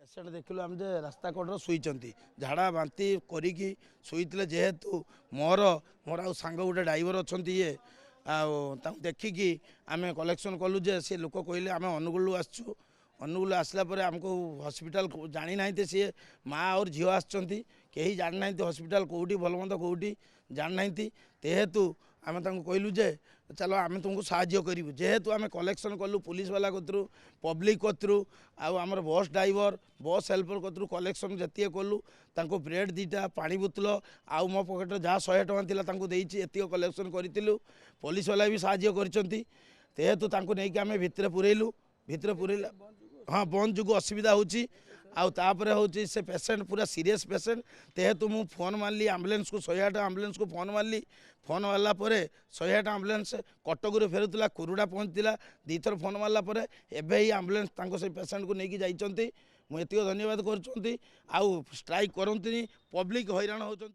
Patient देखिलु आम जे रास्ता कड़र शुईचंती झाड़ा बांती करिकी शुईतिले जेहेतु मोर मोर आ सांग गोटे ड्राइवर अच्छा ये देखिकी आम कलेक्शन कलु जे सी लोक कहले आम अनुगुल आसचु अनुगुल आसला आमको हॉस्पिटल जानी ना सी माँ और झील आसचंती कहीं जानी ना हॉस्पिटल कौटी भलमंद कौटी जानी ना तेहेतु आम कहलु जे चलो आम तुमको साहाय्य करूँ जेहेतु आम कलेक्शन कलु पुलिस वाला कतरू पब्लिक कतरू आमर बस ड्राइवर बस हेल्पर कतरू कलेक्शन जी कलु तांको ब्रेड दीटा पानी बोतल आउ मो पकेट जहाँ 100 टଙ୍କା देती एतिक कलेक्शन करूँ पुलिस वाला भी साहाय्य करेतु नहीं आम भितर पुरेलु भितर पुरेला हाँ बंद जो असुविधा होची आउे हूँ से पेसेंट पूरा सीरीयस पेसेंट तेहेतु मु फोन मारली आम्बुलेंस को 108 आम्बुलेंस को फोन मारली फोन मारला 108 आम्बुलेंस कटक फेरुला कुरुड़ा पहुँचला दीथर फोन मारला एवं ही आम्बुलेंस से पेसेंट को लेकिन जाइए मुझे धन्यवाद कर स्ट्राइक करती पब्लिक हैरान हो।